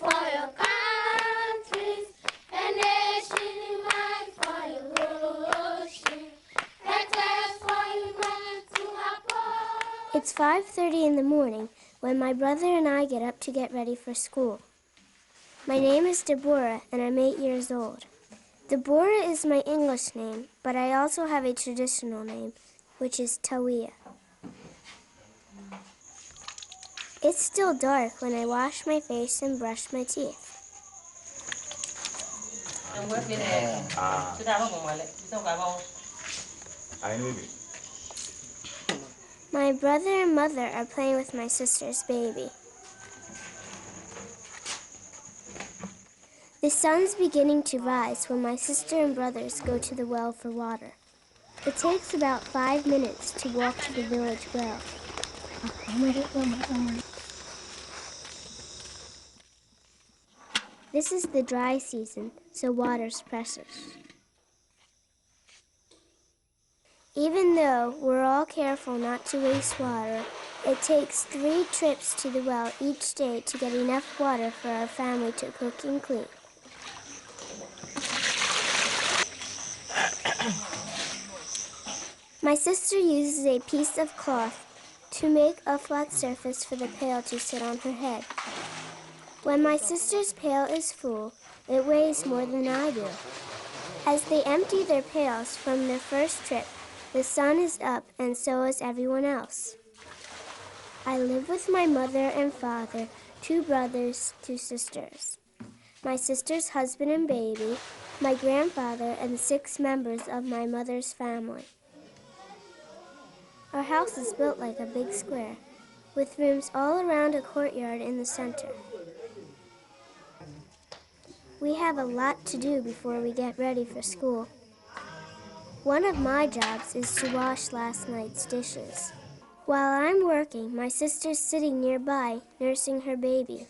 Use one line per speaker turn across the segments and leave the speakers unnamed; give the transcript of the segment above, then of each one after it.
for your countries, a nation unite for your ocean. Let us for human to uphold. It's 5:30 in the morning when my brother and I get up to get ready for school. My name is Deborah, and I'm 8 years old. Deborah is my English name, but I also have a traditional name, which is Tawia. It's still dark when I wash my face and brush my teeth. My brother and mother are playing with my sister's baby. The sun's beginning to rise when my sister and brothers go to the well for water. It takes about 5 minutes to walk to the village well. This is the dry season, so water's precious. Even though we're all careful not to waste water, it takes 3 trips to the well each day to get enough water for our family to cook and clean. My sister uses a piece of cloth to make a flat surface for the pail to sit on her head. When my sister's pail is full, it weighs more than I do. As they empty their pails from their first trip, the sun is up and so is everyone else. I live with my mother and father, 2 brothers, 2 sisters, my sister's husband and baby, my grandfather, and 6 members of my mother's family. Our house is built like a big square, with rooms all around a courtyard in the center. We have a lot to do before we get ready for school. One of my jobs is to wash last night's dishes. While I'm working, my sister's sitting nearby, nursing her baby.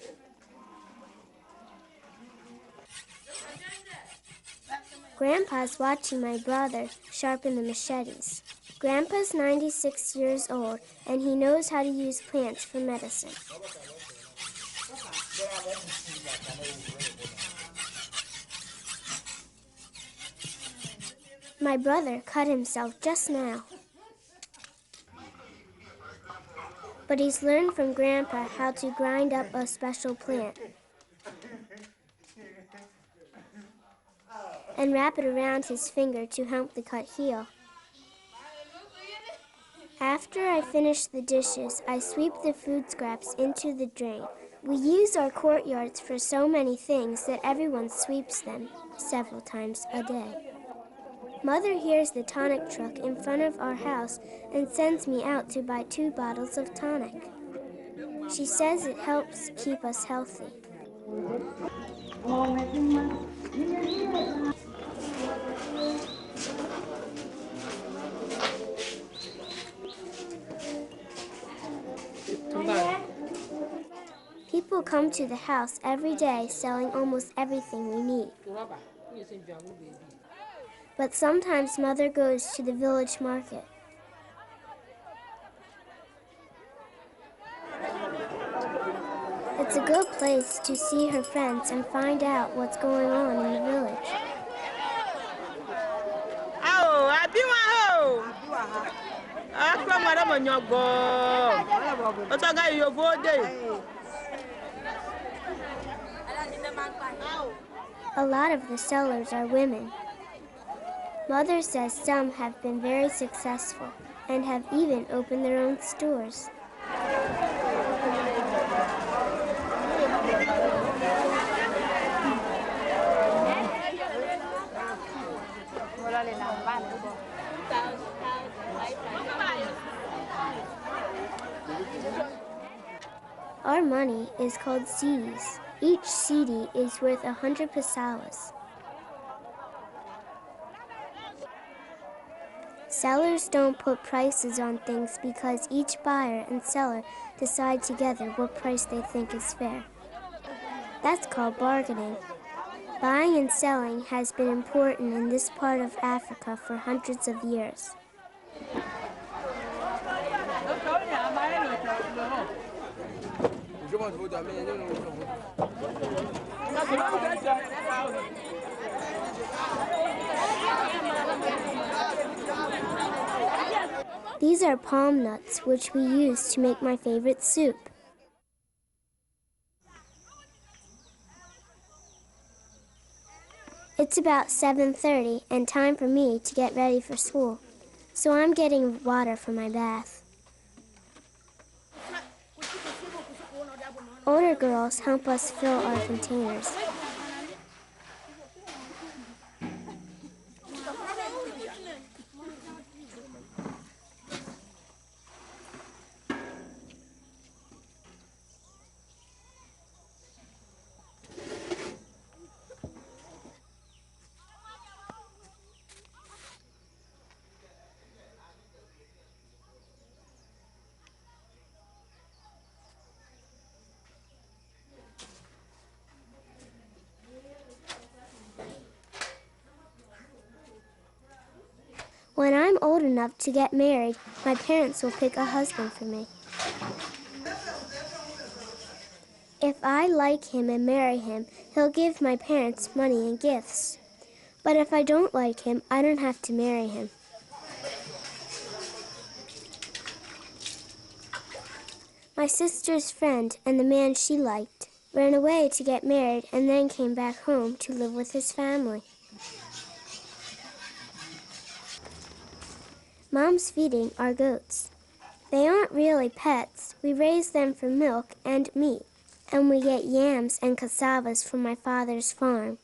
Grandpa's watching my brother sharpen the machetes. Grandpa's 96 years old, and he knows how to use plants for medicine. My brother cut himself just now. But he's learned from Grandpa how to grind up a special plant and wrap it around his finger to help the cut heal. After I finish the dishes, I sweep the food scraps into the drain. We use our courtyards for so many things that everyone sweeps them several times a day. Mother hears the tonic truck in front of our house and sends me out to buy 2 bottles of tonic. She says it helps keep us healthy. People come to the house every day selling almost everything we need. But sometimes Mother goes to the village market. It's a good place to see her friends and find out what's going on in the village. A lot of the sellers are women. Mother says some have been very successful and have even opened their own stores. Our money is called cedis. Each cedi is worth 100 pesewas. Sellers don't put prices on things because each buyer and seller decide together what price they think is fair. That's called bargaining. Buying and selling has been important in this part of Africa for hundreds of years. These are palm nuts, which we use to make my favorite soup. It's about 7:30 and time for me to get ready for school, so I'm getting water for my bath. Older girls help us fill our containers. When I'm old enough to get married, my parents will pick a husband for me. If I like him and marry him, he'll give my parents money and gifts. But if I don't like him, I don't have to marry him. My sister's friend and the man she liked ran away to get married and then came back home to live with his family. Mom's feeding our goats. They aren't really pets. We raise them for milk and meat, and we get yams and cassavas from my father's farm.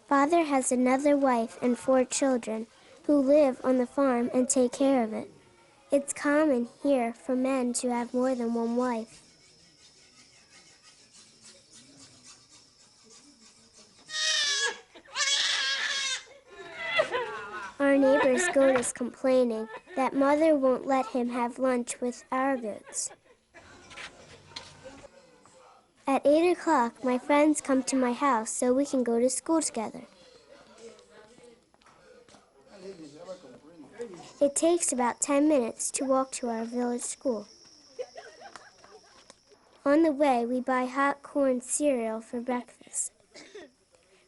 Father has another wife and 4 children who live on the farm and take care of it. It's common here for men to have more than one wife. Our neighbor's goat is complaining that Mother won't let him have lunch with our goats. At 8 o'clock, my friends come to my house so we can go to school together. It takes about 10 minutes to walk to our village school. On the way, we buy hot corn cereal for breakfast.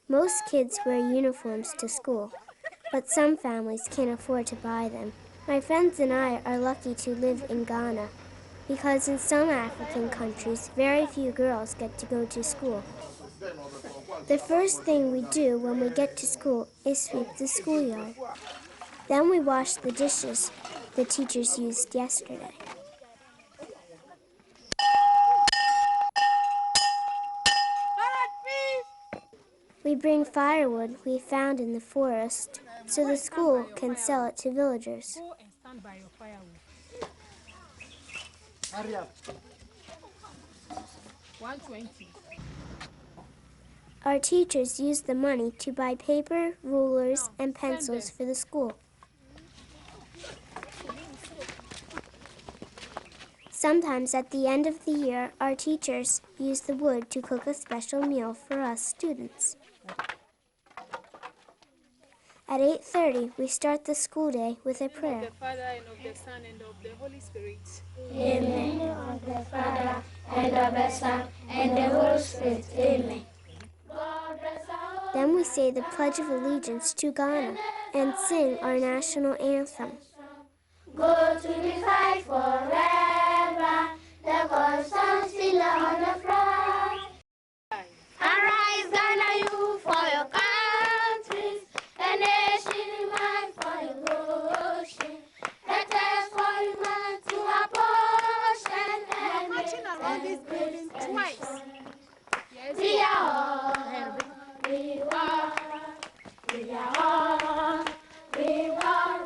Most kids wear uniforms to school, but some families can't afford to buy them. My friends and I are lucky to live in Ghana, because in some African countries, very few girls get to go to school. The first thing we do when we get to school is sweep the schoolyard. Then we wash the dishes the teachers used yesterday. We bring firewood we found in the forest so the school can sell it to villagers.
Go and stand by your firewood.
Hurry up.
120.
Our teachers use the money to buy paper, rulers, and pencils for the school. Sometimes at the end of the year, our teachers use the wood to cook a special meal for us students. At 8:30, we start the school day with a prayer.
Of the Father, and of the Son, and of the Holy Spirit.
Amen. Of the Father, and of the Son, and the Holy Spirit. Amen.
Then we say the Pledge of Allegiance to Ghana and sing our national anthem.
Go to the fight forever, the constancy on the front. Arise, Ghana, you for your country, the nation in mind for your ocean. Let us for you man to a portion and
Marching around this building twice. Yes.
we are all, we are, we are all, we are.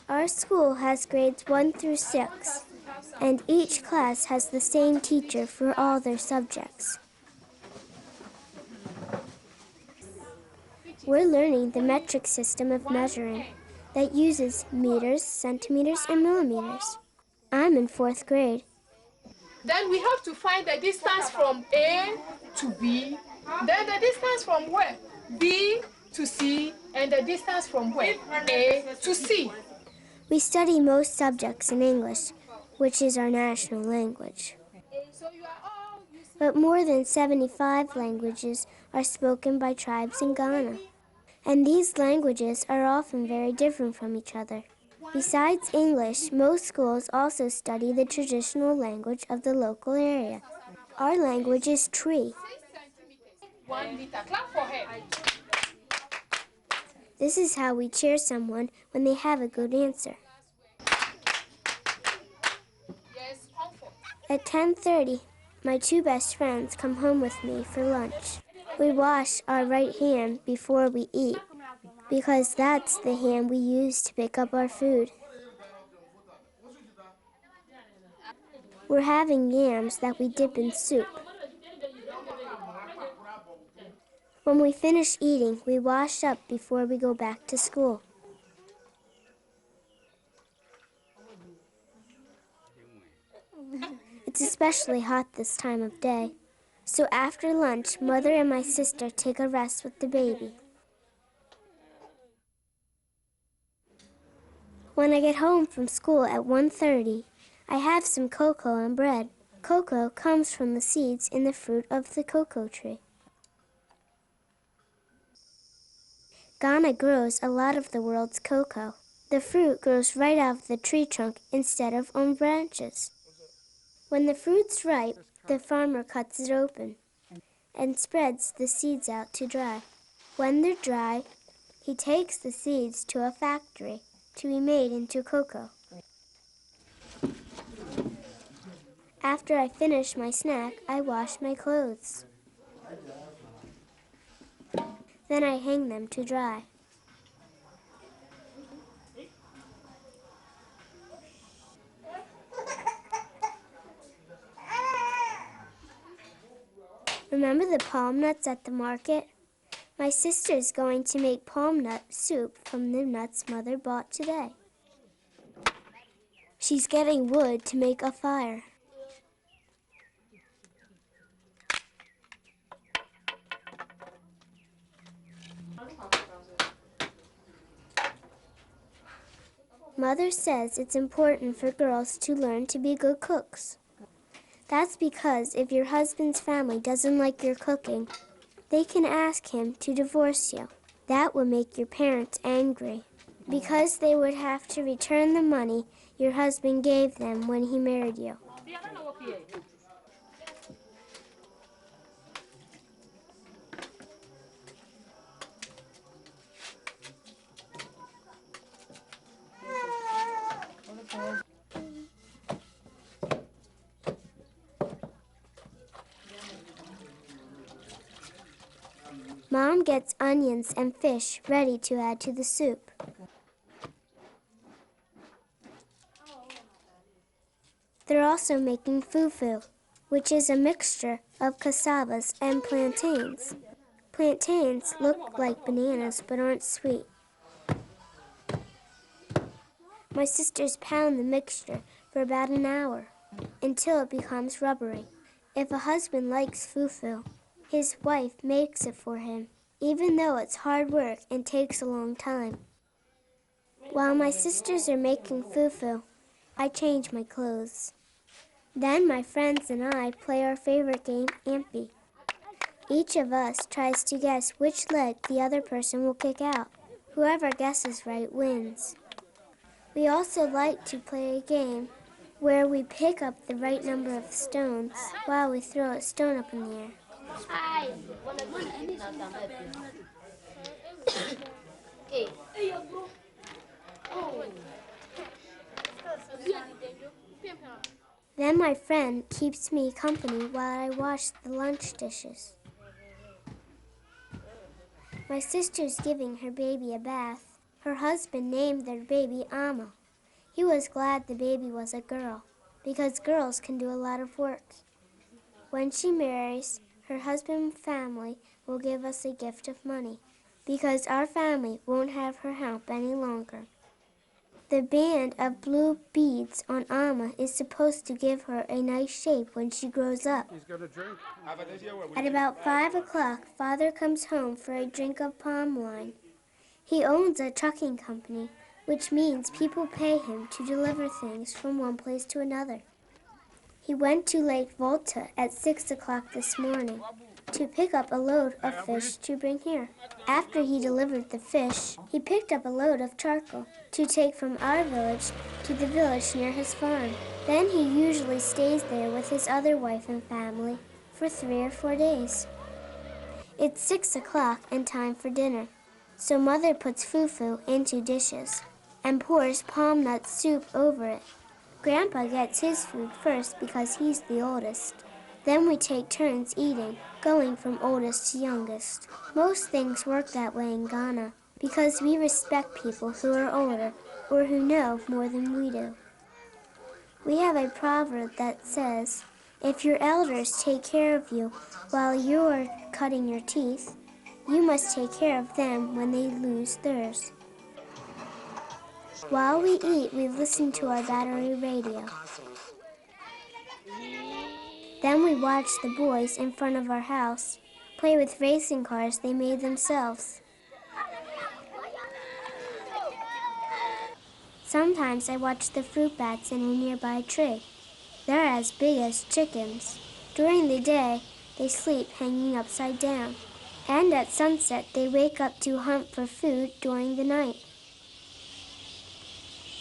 Our school has grades 1 through 6, and each class has the same teacher for all their subjects. We're learning the metric system of measuring that uses meters, centimeters, and millimeters. I'm in 4th grade.
Then we have to find the distance from A to B, then the distance from where? B to C, and the distance from where? A to C.
We study most subjects in English, which is our national language. But more than 75 languages are spoken by tribes in Ghana. And these languages are often very different from each other. Besides English, most schools also study the traditional language of the local area. Our language is Tree.
1 meter. Clap for her.
This is how we cheer someone when they have a good answer.
Yes, comfort.
At 10:30, my two best friends come home with me for lunch. We wash our right hand before we eat, because that's the hand we use to pick up our food. We're having yams that we dip in soup. When we finish eating, we wash up before we go back to school. It's especially hot this time of day. So after lunch, Mother and my sister take a rest with the baby. When I get home from school at 1:30, I have some cocoa and bread. Cocoa comes from the seeds in the fruit of the cocoa tree. Ghana grows a lot of the world's cocoa. The fruit grows right out of the tree trunk instead of on branches. When the fruit's ripe, the farmer cuts it open and spreads the seeds out to dry. When they're dry, he takes the seeds to a factory to be made into cocoa. After I finish my snack, I wash my clothes. Then I hang them to dry. Remember the palm nuts at the market? My sister's going to make palm nut soup from the nuts Mother bought today. She's getting wood to make a fire. Mother says it's important for girls to learn to be good cooks. That's because if your husband's family doesn't like your cooking, they can ask him to divorce you. That would make your parents angry, because they would have to return the money your husband gave them when he married you. Mom gets onions and fish ready to add to the soup. They're also making fufu, which is a mixture of cassavas and plantains. Plantains look like bananas but aren't sweet. My sisters pound the mixture for about an hour until it becomes rubbery. If a husband likes fufu, his wife makes it for him, even though it's hard work and takes a long time. While my sisters are making fufu, I change my clothes. Then my friends and I play our favorite game, Ampy. Each of us tries to guess which leg the other person will kick out. Whoever guesses right wins. We also like to play a game where we pick up the right number of stones while we throw a stone up in the air. Then my friend keeps me company while I wash the lunch dishes. My sister's giving her baby a bath. Her husband named their baby Amma. He was glad the baby was a girl, because girls can do a lot of work. When she marries, her husband's family will give us a gift of money, because our family won't have her help any longer. The band of blue beads on Alma is supposed to give her a nice shape when she grows up. At about 5 o'clock, Father comes home for a drink of palm wine. He owns a trucking company, which means people pay him to deliver things from one place to another. He went to Lake Volta at 6 o'clock this morning to pick up a load of fish to bring here. After he delivered the fish, he picked up a load of charcoal to take from our village to the village near his farm. Then he usually stays there with his other wife and family for 3 or 4 days. It's 6 o'clock and time for dinner, so Mother puts fufu into dishes and pours palm nut soup over it. Grandpa gets his food first because he's the oldest. Then we take turns eating, going from oldest to youngest. Most things work that way in Ghana because we respect people who are older or who know more than we do. We have a proverb that says, if your elders take care of you while you're cutting your teeth, you must take care of them when they lose theirs. While we eat, we listen to our battery radio. Then we watch the boys in front of our house play with racing cars they made themselves. Sometimes I watch the fruit bats in a nearby tree. They're as big as chickens. During the day, they sleep hanging upside down. And at sunset, they wake up to hunt for food during the night.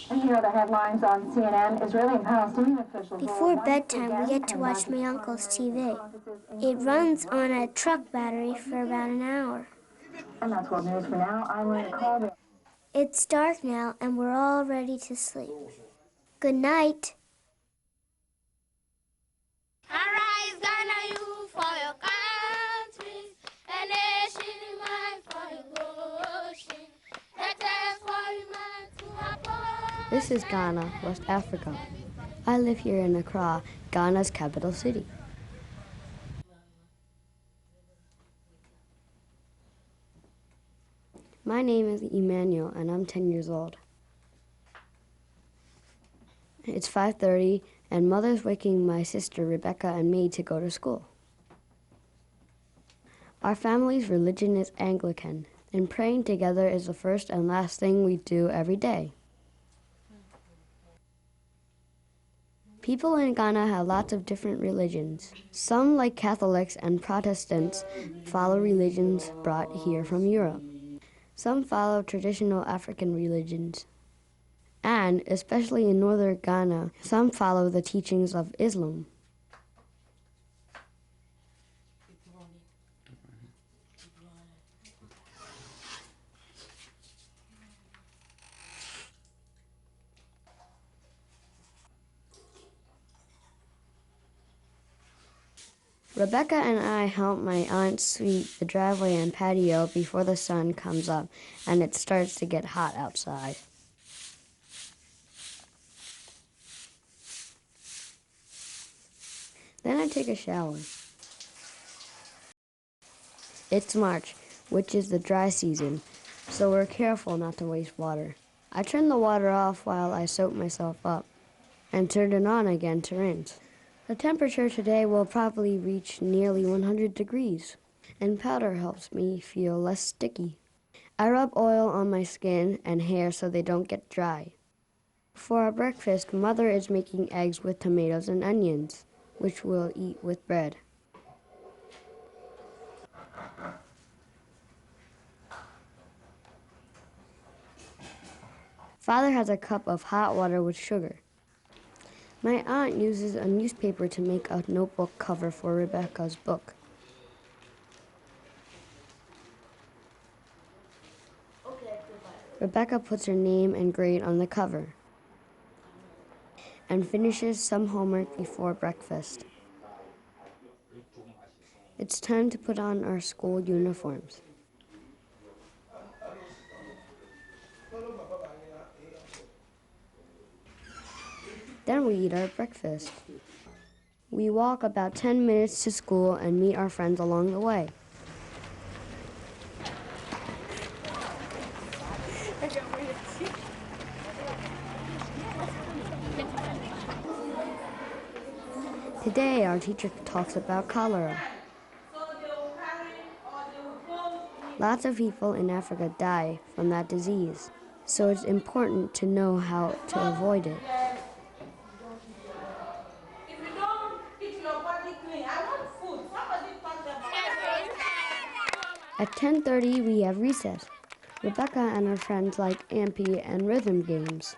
And here are the headlines on CNN. Israeli and Palestinian officials...
Before bedtime, we get to watch my uncle's TV. It runs on a truck battery for about an hour.
And that's World News for now. I'm Maria Colby.
It's dark now, and we're all ready to sleep. Good night.
Arise, Ghana, you for your country, a nation in mind for your ocean, that is for your man to oppose.
This is Ghana, West Africa. I live here in Accra, Ghana's capital city. My name is Emmanuel, and I'm 10 years old. It's 5:30, and Mother's waking my sister Rebecca and me to go to school. Our family's religion is Anglican, and praying together is the first and last thing we do every day. People in Ghana have lots of different religions. Some, like Catholics and Protestants, follow religions brought here from Europe. Some follow traditional African religions. And, especially in northern Ghana, some follow the teachings of Islam. Rebecca and I help my aunt sweep the driveway and patio before the sun comes up and it starts to get hot outside. Then I take a shower. It's March, which is the dry season, so we're careful not to waste water. I turn the water off while I soap myself up and turn it on again to rinse. The temperature today will probably reach nearly 100 degrees, and powder helps me feel less sticky. I rub oil on my skin and hair so they don't get dry. For our breakfast, Mother is making eggs with tomatoes and onions, which we'll eat with bread. Father has a cup of hot water with sugar. My aunt uses a newspaper to make a notebook cover for Rebecca's book. Rebecca puts her name and grade on the cover and finishes some homework before breakfast. It's time to put on our school uniforms. Then we eat our breakfast. We walk about 10 minutes to school and meet our friends along the way. Today, our teacher talks about cholera. Lots of people in Africa die from that disease, so it's important to know how to avoid it.
If you don't keep your body clean, I want food. Somebody talk about.
At 10:30, we have recess. Rebecca and her friends like Ampy and rhythm games.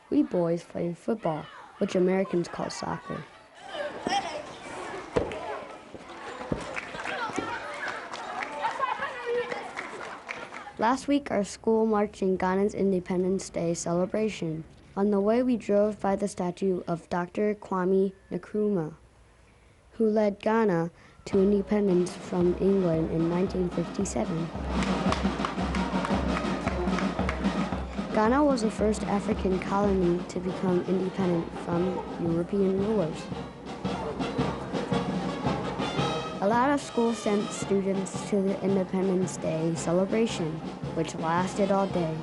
We boys play football, which Americans call soccer. Last week, our school marched in Ghana's Independence Day celebration. On the way, we drove by the statue of Dr. Kwame Nkrumah, who led Ghana to independence from England in 1957. Ghana was the first African colony to become independent from European rulers. A lot of schools sent students to the Independence Day celebration, which lasted all day.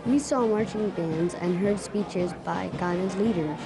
We saw marching bands and heard speeches by Ghana's leaders.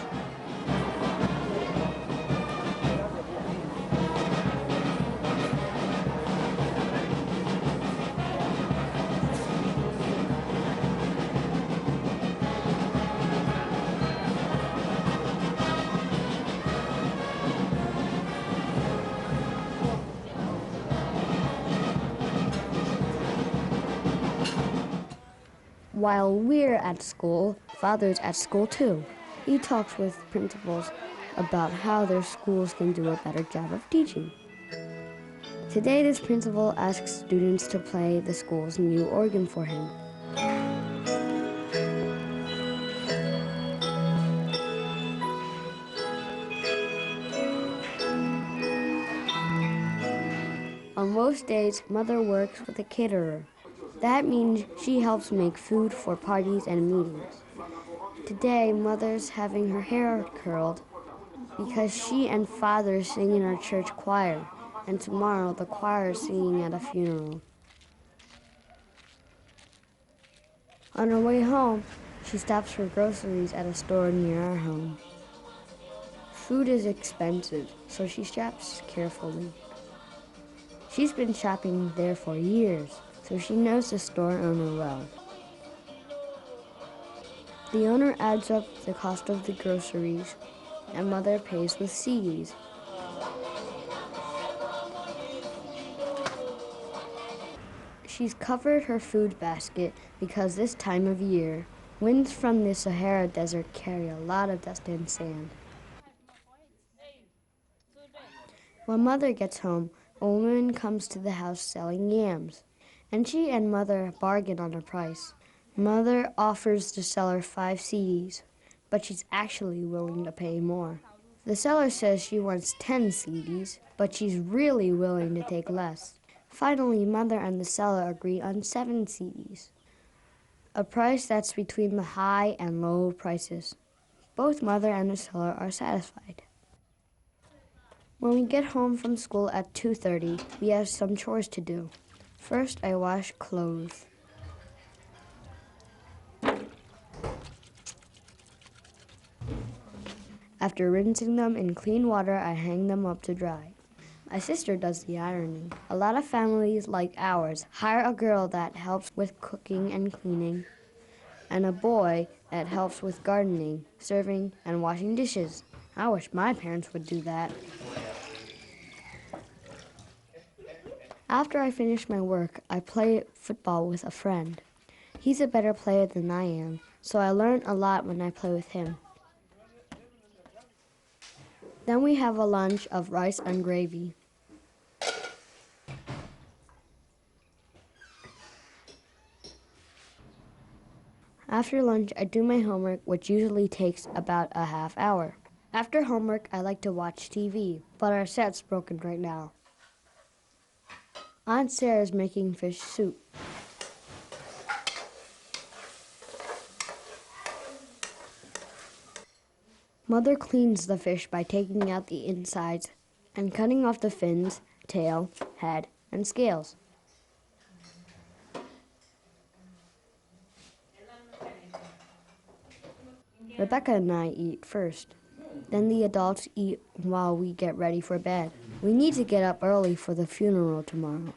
While we're at school, Father's at school too. He talks with principals about how their schools can do a better job of teaching. Today, this principal asks students to play the school's new organ for him. On most days, Mother works with a caterer. That means she helps make food for parties and meetings. Today, Mother's having her hair curled because she and Father sing in our church choir, and tomorrow the choir is singing at a funeral. On her way home, she stops for groceries at a store near our home. Food is expensive, so she shops carefully. She's been shopping there for years, so she knows the store owner well. The owner adds up the cost of the groceries, and Mother pays with cedis. She's covered her food basket because this time of year, winds from the Sahara Desert carry a lot of dust and sand. When Mother gets home, a woman comes to the house selling yams, and she and Mother bargain on a price. Mother offers the seller 5 cedis, but she's actually willing to pay more. The seller says she wants 10 cedis, but she's really willing to take less. Finally, Mother and the seller agree on 7 cedis, a price that's between the high and low prices. Both Mother and the seller are satisfied. When we get home from school at 2:30, we have some chores to do. First, I wash clothes. After rinsing them in clean water, I hang them up to dry. My sister does the ironing. A lot of families like ours hire a girl that helps with cooking and cleaning, and a boy that helps with gardening, serving, and washing dishes. I wish my parents would do that. After I finish my work, I play football with a friend. He's a better player than I am, so I learn a lot when I play with him. Then we have a lunch of rice and gravy. After lunch, I do my homework, which usually takes about a half hour. After homework, I like to watch TV, but our set's broken right now. Aunt Sarah's making fish soup. Mother cleans the fish by taking out the insides and cutting off the fins, tail, head, and scales. Rebecca and I eat first. Then the adults eat while we get ready for bed. We need to get up early for the funeral tomorrow.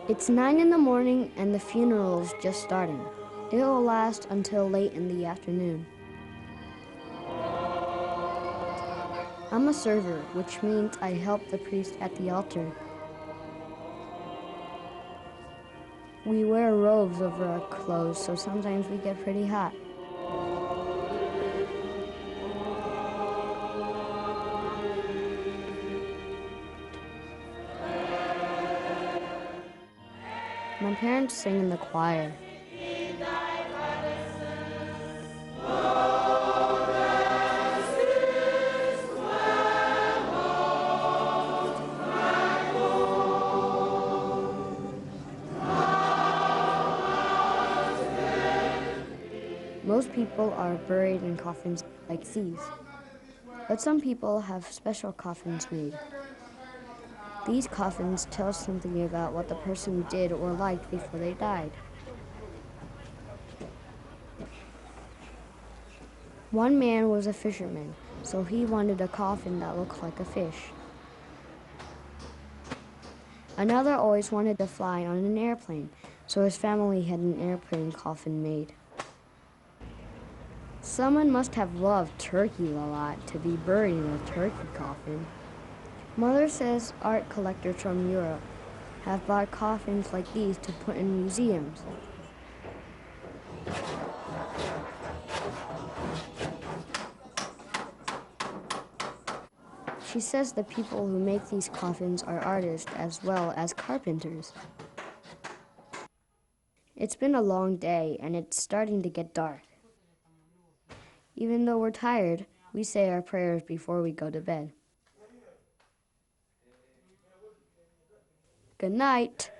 It's 9 in the morning and the funeral is just starting. It will last until late in the afternoon. I'm a server, which means I help the priest at the altar. We wear robes over our clothes, so sometimes we get pretty hot. My parents sing in the choir. Most people are buried in coffins like these, but some people have special coffins made. These coffins tell something about what the person did or liked before they died. One man was a fisherman, so he wanted a coffin that looked like a fish. Another always wanted to fly on an airplane, so his family had an airplane coffin made. Someone must have loved turkey a lot to be buried in a turkey coffin. Mother says art collectors from Europe have bought coffins like these to put in museums. She says the people who make these coffins are artists as well as carpenters. It's been a long day and it's starting to get dark. Even though we're tired, we say our prayers before we go to bed. Good night.